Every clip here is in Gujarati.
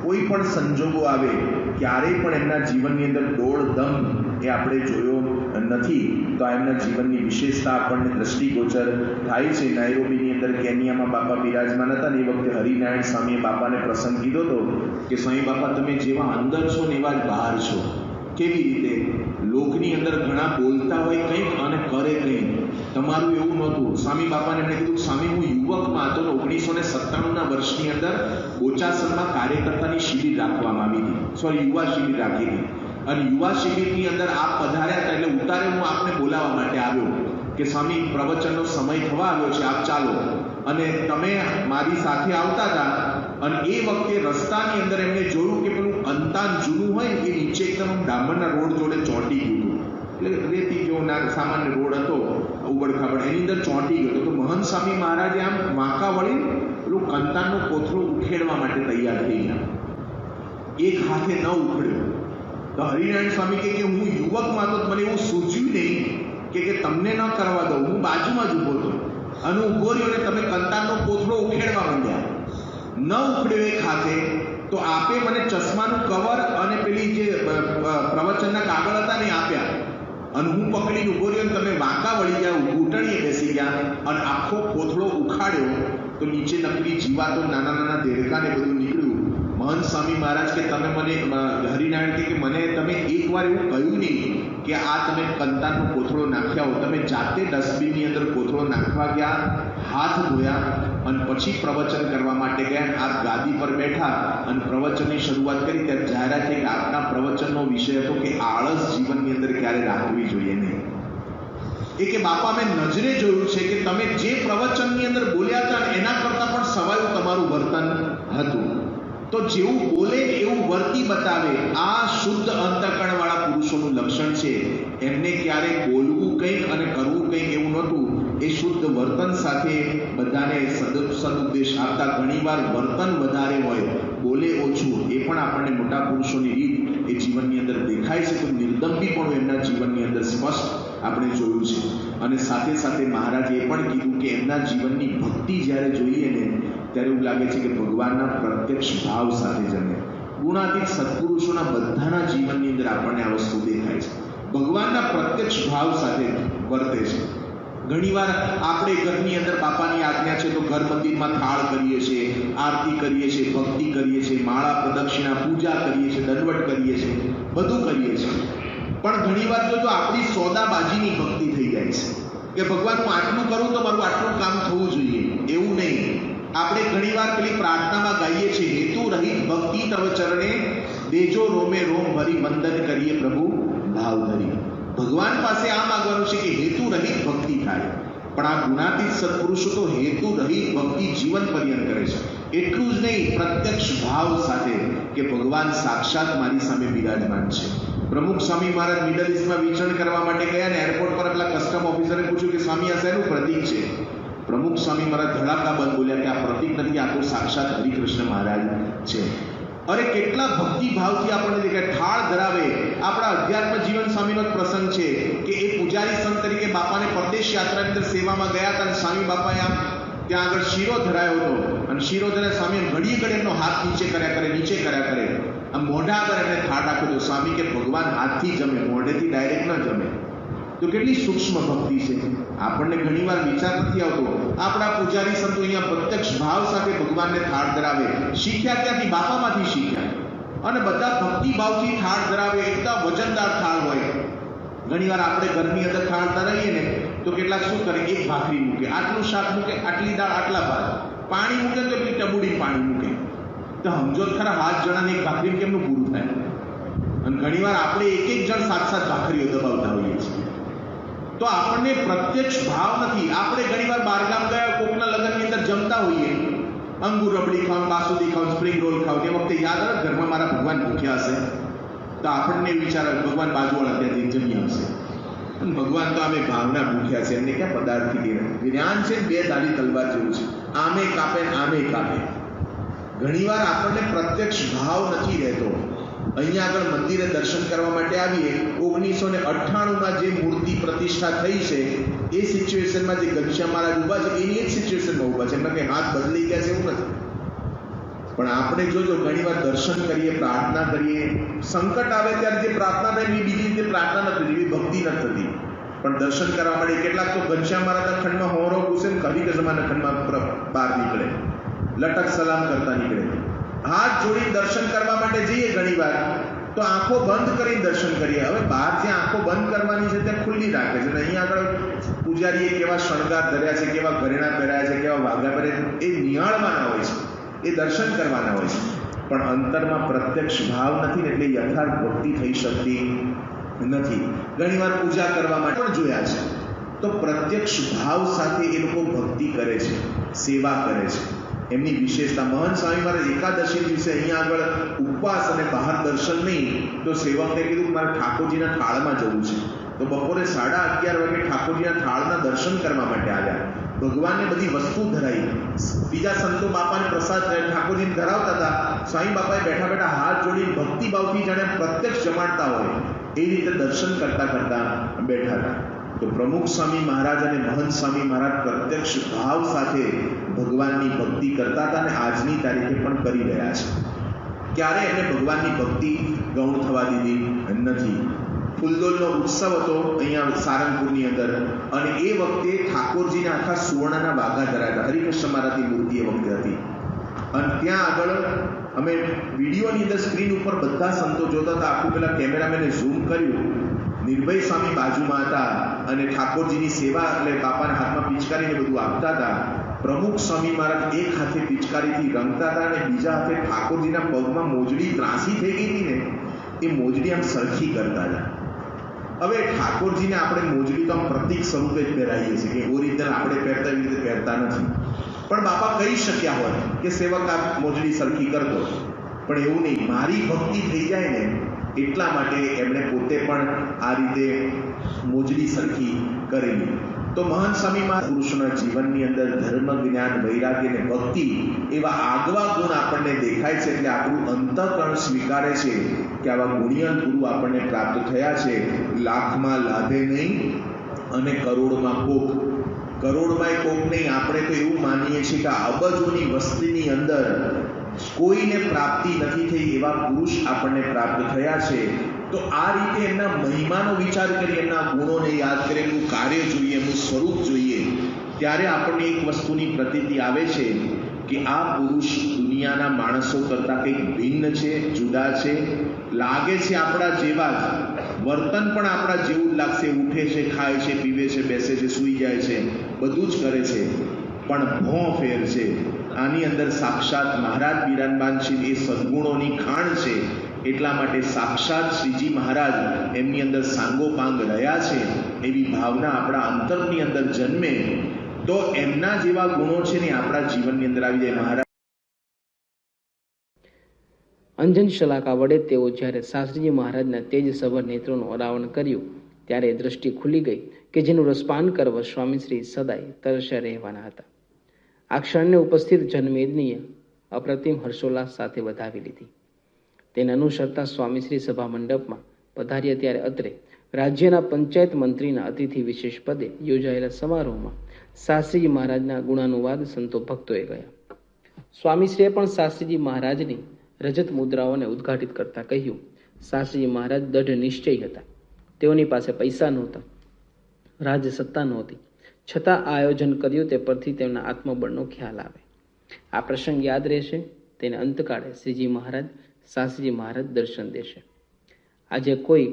કોઈ પણ સંજોગો આવે ક્યારેય પણ એમના જીવનની અંદર દોડધમ એ આપણે જોયો નથી. તો આ એમના જીવનની વિશેષતા આપણને દ્રષ્ટિગોચર થાય છે. નાયરોબીની અંદર કેનિયામાં બાપા બિરાજમાન હતા ને એ વખતે હરિનારાયણ સ્વામીએ બાપાને પ્રસંગ કીધો હતો કે સ્વામી બાપા તમે જેવા અંદર છો ને એવા જ બહાર છો. કેવી રીતે? લોકની અંદર ઘણા બોલતા હોય કંઈક અને કરે કંઈક. તમારું એવું નહોતું. સ્વામી બાપાને એમણે કીધું સ્વામી હું યુવકમાં હતો ને 1997ના વર્ષની અંદર બોચાસણમાં કાર્યકર્તાની શિબિર રાખવામાં આવી હતી, યુવા શિબિર રાખી હતી. અને યુવા શિબિરની અંદર આપ પધાર્યા હતા એટલે ઉતારે હું આપને બોલાવવા માટે આવ્યો કે સ્વામી પ્રવચનનો સમય થવા આવ્યો છે, આપ ચાલો. અને તમે મારી સાથે આવતા હતા અને એ વખતે રસ્તાની અંદર એમણે જોયું કે પેલું અંતાન જૂનું હોય ને એ નીચે એકદમ ડામરના રોડ જોડે ચોંટી ગયું હતું. એટલે રેતી જેવો સામાન્ય રોડ હતો ઉબડખાબડ, એની અંદર ચોંટી ગયો. તો મહંત સ્વામી મહારાજે આમ વાંકા વળી પેલું કંતાનનો કોથળો ઉખેડવા માટે તૈયાર થઈ ગયા. એક હાથે ન ઉખડ્યો. તો હરિનારાયણ સ્વામી કે હું યુવકમાં તો મને એવું સૂચ્યું નહીં કે તમને ન કરવા દઉં. હું બાજુમાં જ ઊભો હતો અને ઊભો રહ્યો ને તમે કંતાનનો કોથળો ઉખેડવા માંડ્યા. ન ઉખડ્યો એક હાથે તો આપે મને ચશ્માનું કવર અને પેલી જે પ્રવચનના કાગળ હતા ને આપ્યા અને હું પકડીને ઊભો રહ્યો. તમે વાંકા વળી ગયા, ઘૂંટણીએ બેસી ગયા અને આખો કોથળો ઉખાડ્યો તો નીચે નકલી જીવાતો, નાના નાના દેડકાને બધું નીકળ્યું. મહંત સ્વામી મહારાજ કે તમે મને હરિનારાયણ કે મને તમે એકવાર એવું કહ્યું નહીં કે આ તમે કંતાનનો કોથળો નાખ્યા હો. તમે જાતે ડસ્ટબિનની અંદર કોથળો નાખવા ગયા, હાથ ધોયા અને પછી પ્રવચન કરવા માટે ગયા. આપ ગાદી પર બેઠા અને પ્રવચનની શરૂઆત કરી ત્યારે જાહેરાત થઈ કે આપના પ્રવચનનો વિષય હતો કે આળસ જીવનની અંદર ક્યારે રાખવી જોઈએ નહીં. એ કે બાપા મેં નજરે જોયું છે કે તમે જે પ્રવચનની અંદર બોલ્યા હતા એના કરતાં પણ સવાયું તમારું વર્તન હતું. તો જેવું બોલે એવું વર્તી બતાવે, આ શુદ્ધ અંતઃકરણવાળા પુરુષોનું લક્ષણ છે. એમને ક્યારેય બોલવું કંઈક અને કરવું કંઈક એવું નહોતું. એ શુદ્ધ વર્તન સાથે બધાને સદુપદેશ આપતા. ઘણીવાર વર્તન વધારે હોય, બોલે ઓછું, એ પણ આપણને મોટા પુરુષોની રીત એ જીવનની અંદર દેખાય છે. તો નિર્દંભી પણ એમના જીવનની અંદર સ્પષ્ટ આપણે જોયું છે. અને સાથે સાથે મહારાજે એ પણ કીધું કે એમના જીવનની ભક્તિ જ્યારે જોઈએ ને ત્યારે એવું લાગે છે કે ભગવાનના પ્રત્યક્ષ ભાવ સાથે જમે. ગુણાતીત સત્પુરુષોના બધાના જીવનની અંદર આપણને આ વસ્તુ દેખાય છે. ભગવાનના પ્રત્યક્ષ ભાવ સાથે વર્તે છે. ઘણીવાર આપણે ઘરની અંદર બાપાની આજ્ઞા છે તો ઘર મંદિરમાં થાળ કરીએ છીએ, આરતી કરીએ છીએ, ભક્તિ કરીએ છીએ, માળા પ્રદક્ષિણા, પૂજા કરીએ છીએ, દંડવટ કરીએ છીએ, બધું કરીએ છીએ. પણ ઘણીવાર જો આપણી સોદાબાજીની ભક્તિ થઈ જાય છે કે ભગવાન હું આટલું કરું તો મારું આટલું કામ થવું જોઈએ, એવું નહીં. આપણે ઘણીવાર પેલી પ્રાર્થનામાં ગાઈએ છીએ, હેતુ રહિત ભક્તિ તવ ચરણે દેજો રોમે રોમ ભરી વંદન કરીએ પ્રભુ ભાવ ધરી. ભગવાન પાસે આ માગવાનું છે કે હેતુ રહિત ભક્તિ થાય. પણ આ ગુણાતીત સત્પુરુષો તો હેતુ રહિત ભક્તિ જીવન પર્યંત કરે છે. એટલું જ નહીં, પ્રત્યક્ષ ભાવ સાથે કે ભગવાન સાક્ષાત મારી સામે બિરાજમાન છે. પ્રમુખ સ્વામી મહારાજ મિડલ ઇસ્ટમાં વિચરણ કરવા માટે ગયા ને એરપોર્ટ પર પેલા કસ્ટમ ઓફિસરે પૂછ્યું કે સ્વામી આ શેનું પ્રતીક છે? પ્રમુખ સ્વામી મહારાજ ધડાકા બંધ બોલ્યા કે આ પ્રતીક નથી, આ તો સાક્ષાત હરિકૃષ્ણ મહારાજ છે. અરે કેટલા ભક્તિ ભાવથી આપણને દેખાય. થાળ ધરાવે. આપણા અધ્યાત્મ જીવન સ્વામીનો જ પ્રસંગ છે કે એ પૂજારી સંત તરીકે બાપાને પરદેશ યાત્રાની અંદર સેવામાં ગયા હતા અને સ્વામી બાપાએ આમ ત્યાં આગળ શીરો ધરાયો હતો અને શીરો ધરાય સ્વામી ઘડીએ ઘડી એમનો હાથ નીચે કર્યા કરે, નીચે કર્યા કરે. આમ મોઢા આગળ એમને થાળ રાખ્યો હતો. સ્વામી કે ભગવાન હાથથી જમે, મોઢેથી ડાયરેક્ટ ન જમે. તો કેટલી સૂક્ષ્મ ભક્તિ છે. આપણને ઘણીવાર વિચાર નથી આવતો. આપણા પૂજારી સંતો અહીંયા પ્રત્યક્ષ ભાવ સાથે ભગવાનને થાળ ધરાવે. શીખ્યા ત્યાંથી બાપામાંથી શીખ્યા અને બધા ભક્તિ ભાવથી થાળ ધરાવે. એકદમ વજનદાર થાળ હોય. ઘણીવાર આપણે ઘરની અંદર થાળ ધરાવીએ ને તો કેટલાક શું કરે, એક ભાખરી મૂકે, આટલું શાક મૂકે, આટલી દાળ, આટલા ભાત, પાણી મૂકે તો એટલી ટબુડી પાણી મૂકે. તો સમજો ખરા 5 જણાને એક ભાખરી કેમનું પૂરું થાય? અને ઘણીવાર આપણે એક એક જણ 7-7 ભાખરીઓ દબાવતા હોઈએ છીએ. તો આપણને પ્રત્યક્ષ ભાવ નથી. આપણે ઘણીવાર બહારગામ ગયા, કોકના લગ્નની અંદર જમતા હોઈએ, અંગુર રબડી ખાવ, બાસુદી ખાવ, સ્પ્રિંગ રોલ ખાવ, તે વખતે યાદ આવે ઘરમાં મારા ભગવાન ભૂખ્યા હશે. તો આપણને વિચાર આવે ભગવાન બાજુવાળા ત્યાંથી જમ્યા હશે અને ભગવાન તો અમે ભાવના ભૂખ્યા છે, એમને ક્યાં પદાર્થથી કહેવાય. જ્ઞાન છે 2 ધારી તલવાર જેવું છે, આમે કાપે આમે કાપે. ઘણીવાર આપણને પ્રત્યક્ષ ભાવ નથી રહેતો. અહીંયા આગળ મંદિરે દર્શન કરવા માટે આવીએ, 1998માં જે મૂર્તિ પ્રતિષ્ઠા થઈ છે એ સિચ્યુએશનમાં જે ઘનશ્યામ મહારાજ ઊભા છે એની એક સિચ્યુએશનમાં ઊભા છે. એમના કંઈ હાથ બદલી ગયા છે એવું નથી. પણ આપણે જોજો ઘણીવાર દર્શન કરીએ, પ્રાર્થના કરીએ, સંકટ આવે ત્યારે જે પ્રાર્થના થાય એવી બીજી રીતે પ્રાર્થના નથી થતી, એવી ભક્તિ નથી થતી. પણ દર્શન કરવા માટે કેટલાક તો ઘનશ્યામ મહારાજના ખંડમાં હોરો ઘૂસે ને કવિ કસમાના ખંડમાં બહાર નીકળે, લટક સલામ કરતા નીકળે. હાથ જોડી દર્શન કરવા માટે જઈએ ઘણીવાર તો આંખો બંધ કરીને દર્શન કરીએ. હવે બહાર જ્યાં આંખો બંધ કરવાની છે ત્યાં ખુલ્લી રાખે છે, અહીંયા આગળ પૂજારીએ કેવા શણગાર ધર્યા છે, કેવા ઘરેણા પહેર્યા છે, કેવા વાઘા પહેર્યા, એ નિહાળવાના હોય છે, એ દર્શન કરવાના હોય છે. પણ અંતરમાં પ્રત્યક્ષ ભાવ નથી ને એટલે યથાર્થ ભક્તિ થઈ શકતી નથી. ઘણીવાર પૂજા કરવા માટે પણ જોયા છે તો પ્રત્યક્ષ ભાવ સાથે એ લોકો ભક્તિ કરે છે, સેવા કરે છે. એમની વિશેષતા મહંત સ્વામી મહારાજ એકાદશી દિવસે અહીંયા આગળ ઉપવાસ અને બહાર દર્શન નહીં તો સેવકને કીધું મારે ઠાકોરજીના થાળમાં જવું છે. તો બપોરે 11:30 વાગે ઠાકોરજીના થાળના દર્શન કરવા માટે આવ્યા. ભગવાનને બધી વસ્તુ ધરાઈ, બીજા સંતો બાપાને પ્રસાદ ઠાકોરજીને ધરાવતા હતા. સ્વામી બાપાએ બેઠા બેઠા હાથ જોડી ભક્તિભાવથી જાણે પ્રત્યક્ષ જમાડતા હોય એ રીતે દર્શન કરતા કરતા બેઠા હતા. તો પ્રમુખ સ્વામી મહારાજ અને મહંત સ્વામી મહારાજ પ્રત્યક્ષ ભાવ સાથે ભગવાનની ભક્તિ કરતા હતા અને આજની તારીખે પણ કરી રહ્યા છે. ક્યારે એમને ભગવાનની ભક્તિ ગૌણ થવા દીધી નથી. ફૂલદોલનો ઉત્સવ હતો અહીંયા સારંગપુરની અંદર અને એ વખતે ઠાકોરજીના આખા સુવર્ણના વાઘા ધરાયા. હરિકૃષ્ણ મહારાજની મૂર્તિ એ વખતે હતી અને ત્યાં આગળ અમે વિડીયોની અંદર સ્ક્રીન ઉપર બધા સંતો જોતા હતા. આખું પેલા કેમેરામેને ઝૂમ કર્યું. નિર્ભય સ્વામી બાજુમાં હતા અને ઠાકોરજીની સેવા એટલે બાપાના હાથમાં પિચકારીને બધું આપતા હતા. પ્રમુખ સ્વામી મહારાજ એક હાથે પિચકારીથી રંગતા હતા અને બીજા હાથે ઠાકોરજીના પગમાં મોજડી ત્રાસી થઈ ગઈ હતી ને એ મોજડી આમ સરખી કરતા હતા. હવે ઠાકોરજીને આપણે મોજડી તો આમ પ્રતીક સ્વરૂપે જ પહેરાવીએ છીએ કે ઓરિજિનલ આપણે પહેરતા એવી રીતે પહેરતા નથી. પણ બાપા કહી શક્યા હોય કે સેવક આ મોજડી સરખી કરતો, પણ એવું નહીં. મારી ભક્તિ થઈ જાય ને એટલા માટે એમણે પોતે પણ આ રીતે મોજડી સરખી કરેલી. તો મહંત સ્વામી મહારાજ પુરુષોના જીવનની અંદર ધર્મ, જ્ઞાન, વૈરાગ્ય અને ભક્તિ એવા આગવા ગુણ આપણને દેખાય છે. એટલે આપણું અંતઃકરણ સ્વીકારે છે કે આવા ગુણિયન ગુરુ આપણને પ્રાપ્ત થયા છે. લાખમાં લાભે નહીં અને કરોડમાં કોક. કરોડમાં કોક નહીં. આપણે તો એવું માનીએ છીએ કે અબજોની વસ્તીની અંદર કોઈને પ્રાપ્તિ નથી થઈ એવા પુરુષ આપણને પ્રાપ્ત થયા છે. તો આ રીતે એમના મહિમાનો વિચાર કરી, એમના ગુણોને યાદ કરી, એમનું કાર્ય જોઈએ, એમનું સ્વરૂપ જોઈએ, ત્યારે આપણને એક વસ્તુની પ્રતીતિ આવે છે કે આ પુરુષ દુનિયાના માણસો કરતાં કંઈક ભિન્ન છે, જુદા છે. લાગે છે આપણા જેવા જ, વર્તન પણ આપણા જેવું જ લાગશે. ઉઠે છે, ખાય છે, પીવે છે, બેસે છે, સૂઈ જાય છે, બધું જ કરે છે, પણ ભો ફેર છે. આની અંદર સાક્ષાત મહારાજ બિરાજમાન છે. એ સદગુણોની ખાણ છે. એટલા માટે સાક્ષાત શ્રીજી મહારાજ એમની અંદર સાંગોપાંગ રહ્યા છે એવી ભાવના આપણા અંતરની અંદર જન્મે તો એમના જેવા ગુણો છે ને આપણા જીવનની અંદર આવી જાય. મહારાજ અંજન શલાકા વડે તેઓ જ્યારે શાસ્ત્રીજી મહારાજના તેજસભર નેત્રોનું અનાવરણ કર્યું ત્યારે દ્રષ્ટિ ખુલી ગઈ કે જેનું રસપાન કરવા સ્વામીશ્રી સદાય તરસ્યા રહેવાના હતા. આ ક્ષણને ઉપસ્થિત જનમેદનીએ અપ્રતિમ હર્ષોલ્લાસ સાથે વધાવી લીધી. તેને અનુસરતા સ્વામીશ્રી સભા મંડપમાં પધાર્યા ત્યારે અત્રે રાજ્યના પંચાયત મંત્રીના અતિથિ વિશેષ પદે યોજાયેલા સમારોહમાં શાસ્ત્રીજી મહારાજના ગુણાનુવાદ સંતો ભક્તોએ ગયા. સ્વામીશ્રીએ પણ શાસ્ત્રીજી મહારાજની રજત મુદ્રાઓને ઉદ્ઘાટિત કરતા કહ્યું, શાસ્ત્રીજી મહારાજ દઢ નિશ્ચય હતા. તેઓની પાસે પૈસા નહોતા, રાજસત્તા નહોતી, છતાં આયોજન કર્યું તે પરથી તેમના આત્મબળનો ખ્યાલ આવે. આ પ્રસંગ યાદ રહેશે. તેને અંતકાળે શ્રીજી મહારાજ, શાસ્ત્રીજી મહારાજ દર્શન દેશે. આજે કોઈ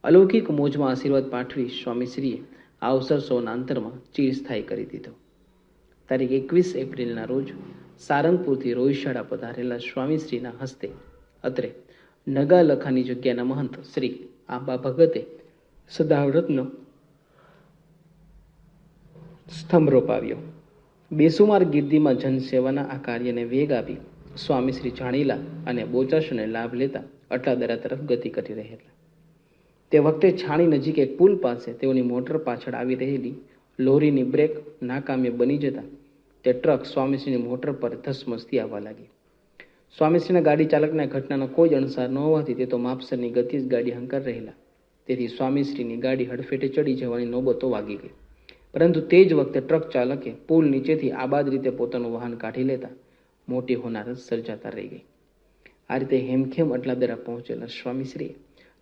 અલૌકિક મોજમાં આશીર્વાદ પાઠવી સ્વામીશ્રીએ આ અવસર સૌના અંતરમાં ચિરસ્થાયી કરી દીધો. તારીખ 21 એપ્રિલના રોજ સારંગપુરથી રોહિશાળા પધારેલા સ્વામીશ્રીના હસ્તે અત્રે નગા લખાની જગ્યાના મહંત શ્રી આંબા ભગતે સદાવ્રતનો સ્તંભ રોપાવ્યો. બેસુમાર ગીર્દીમાં જનસેવાના આ કાર્યને વેગ આપી સ્વામીશ્રી જાણીલા અને બોચાસને લાભ લેતા અટાદરા તરફ ગતિ કરી રહેલા. તે વખતે છાણી નજીક એક પુલ પાસે તેઓની મોટર પાછળ આવી રહેલી લોરીની બ્રેક નાકામે બની જતા તે ટ્રક સ્વામીશ્રીની મોટર પર ધસમસતી આવવા લાગી. સ્વામીશ્રીના ગાડી ચાલકના ઘટનાનો કોઈ જ અણસાર ન હોવાથી તે તો માપસરની ગતિ જ ગાડી હંકાર રહેલા. તેથી સ્વામીશ્રીની ગાડી હડફેટે ચડી જવાની નોબતો વાગી ગઈ. પરંતુ તે જ વખતે ટ્રક ચાલકે પુલ નીચેથી આબાદ રીતે પોતાનું વાહન કાઢી લેતા મોટી હોનારત સર્જાતા રહી ગઈ. આ રીતે હેમખેમ અટલાદરા પહોંચેલા સ્વામીશ્રીએ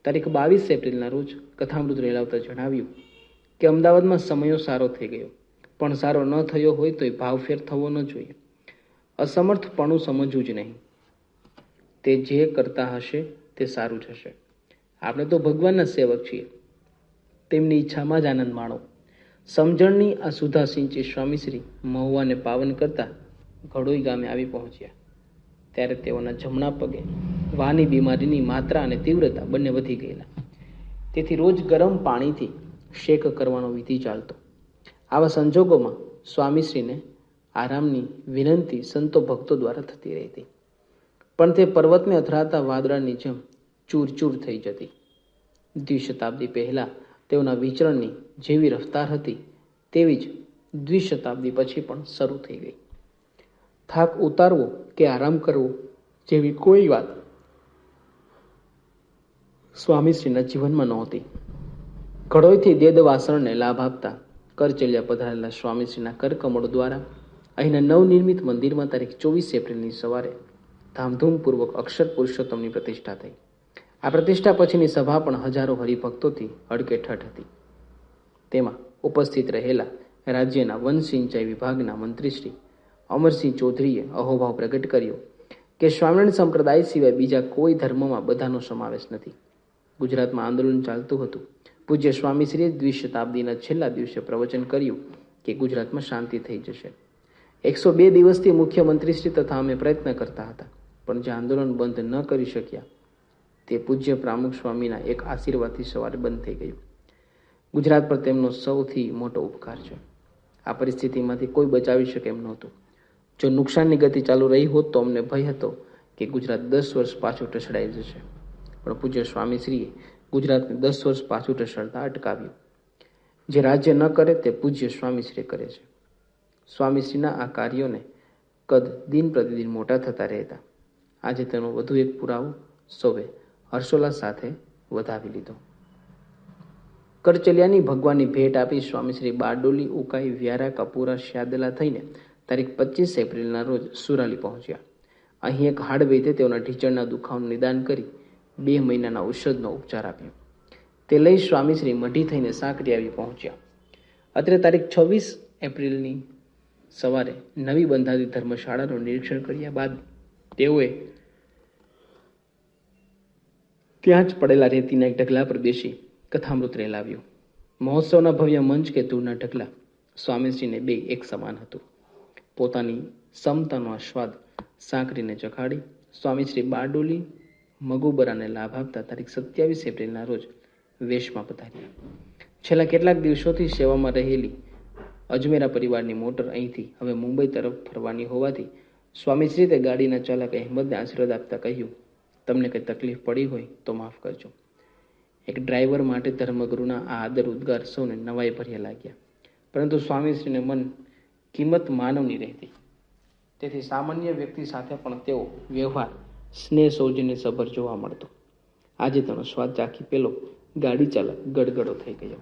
તારીખ 22 એપ્રિલના રોજ કથામૃત રેલાવતા જણાવ્યું કે અમદાવાદમાં સમયો સારો થઈ ગયો, પણ સારો ન થયો હોય તો ભાવફેર થવો ન જોઈએ. અસમર્થપણું સમજવું જ નહીં. તે જે કરતા હશે તે સારું જ હશે. આપણે તો ભગવાનના સેવક છીએ, તેમની ઈચ્છામાં જ આનંદ માણો. સમજણની આ સુધા સિંચી સ્વામીશ્રી મહુવાને પાવન કરતા ઘડોઈ ગામે આવી પહોંચ્યા ત્યારે તેઓના જમણા પગે વાની બીમારીની માત્રા અને તીવ્રતા બંને વધી ગયેલા. તેથી રોજ ગરમ પાણીથી શેક કરવાનો વિધિ ચાલતો. આવા સંજોગોમાં સ્વામીશ્રીને આરામની વિનંતી સંતો ભક્તો દ્વારા થતી રહેતી, પણ તે પર્વતને અથડાતા વાદળાની જેમ ચૂરચૂર થઈ જતી. દ્વિશતાબ્દી પહેલા તેઓના વિચરણની જેવી રફતાર હતી તેવી જ દ્વિશતાબ્દી પછી પણ શરૂ થઈ ગઈ. થાક ઉતારવો કે આરામ કરવો જેવી કોઈ વાત સ્વામીશ્રીના જીવનમાં નહોતી. ઘડોઈથી દેદવાસણને લાભ આપતા કરચલિયા પધારેલા સ્વામીશ્રીના કરકમળો દ્વારા અહીંના નવનિર્મિત મંદિરમાં તારીખ 24 એપ્રિલની સવારે ધામધૂમપૂર્વક અક્ષર પુરુષોત્તમની પ્રતિષ્ઠા થઈ. આ પ્રતિષ્ઠા પછીની સભા પણ હજારો હરિભક્તોથી હડકેઠઠ હતી. તેમાં ઉપસ્થિત રહેલા રાજ્યના વન સિંચાઈ વિભાગના મંત્રી શ્રી અમરસિંહ ચૌધરીએ અહોભાવ પ્રગટ કર્યો કે સ્વામિનારાયણ સંપ્રદાય સિવાય બીજા કોઈ ધર્મમાં બધાનો સમાવેશ નથી. ગુજરાતમાં આંદોલન ચાલતું હતું. પૂજ્ય સ્વામીશ્રીએ દ્વિશતાબ્દીના છેલ્લા દિવસે પ્રવચન કર્યું કે ગુજરાતમાં શાંતિ થઈ જશે. 102 દિવસથી મુખ્યમંત્રીશ્રી તથા અમે પ્રયત્ન કરતા હતા, પણ જે આંદોલન બંધ ન કરી શક્યા તે પૂજ્ય પ્રમુખ સ્વામીના એક આશીર્વાદથી સવારે બંધ થઈ ગયું. ગુજરાત પર તેમનો સૌથી મોટો ઉપકાર છે. આ પરિસ્થિતિમાંથી કોઈ બચાવી શકે એમ નહોતું. જો નુકસાનની ગતિ ચાલુ રહી હોત તો અમને ભય હતો કે ગુજરાત 10 વર્ષ પાછું ઢસડાઈ જશે, પણ પૂજ્ય સ્વામીશ્રીએ ગુજરાતને 10 વર્ષ પાછું ઢસડતા અટકાવ્યું. જે રાજ્ય ન કરે તે પૂજ્ય સ્વામીશ્રી કરે છે. સ્વામીશ્રીના આ કાર્યોને કદ દિન પ્રતિદિન મોટા થતા રહેતા. આજે તેનો વધુ એક પુરાવો સૌએ હર્ષોલ્લાસ સાથે વધાવી લીધો. કરચલિયાની ભગવાનની ભેટ આપી સ્વામીશ્રી બારડોલી, ઉકાઈ, વ્યારા, કપૂરા, શ્યાદલા થઈને તારીખ 25 એપ્રિલના રોજ સુરાલી પહોંચ્યા. અહીં એક હાડ વૈદ્ય તેઓના ઢીચણના દુખાવાનું નિદાન કરી 2 મહિનાના ઔષધનો ઉપચાર આપ્યો. તે લઈ સ્વામીશ્રી મઢી થઈને સાંકરી આવી પહોંચ્યા. અત્રે તારીખ 26 એપ્રિલની સવારે નવી બંધાતી ધર્મશાળાનું નિરીક્ષણ કર્યા બાદ તેઓએ ત્યાં જ પડેલા રેતીના એક ઢગલા પર બેસી કથામૃત રેલાવ્યું. મહોત્સવના ભવ્ય મંચ કે ધૂળના ઢગલા સ્વામીશ્રીને બે એક સમાન હતું. પોતાની સમતાનો આસ્વાદ સાંકરીને ચખાડી સ્વામીશ્રી બારડોલી મગુબરાને લાભ આપતા તારીખ 27 એપ્રિલના રોજ વેશમાં પધાર્યા. છેલ્લા કેટલાક દિવસોથી સેવામાં રહેલી અજમેરા પરિવારની મોટર અહીંથી હવે મુંબઈ તરફ ફરવાની હોવાથી સ્વામીશ્રી તે ગાડીના ચાલક અહેમદને આશીર્વાદ આપતા કહ્યું, તમને કંઈ તકલીફ પડી હોય તો માફ કરજો. એક ડ્રાઈવર માટે ધર્મગુરુના આ આદર ઉદ્ગાર સૌને નવાઈ ભર્યા લાગ્યા, પરંતુ સ્વામીશ્રીને મન કિંમત માનવની રહેતી, તેથી સામાન્ય વ્યક્તિ સાથે પણ તેઓ વ્યવહાર સ્નેહ સૌજન્ય સભર જોવા મળતો. આજે તેનો સ્વાદ ચાખી પેલો ગાડી ચાલક ગડગડો થઈ ગયો.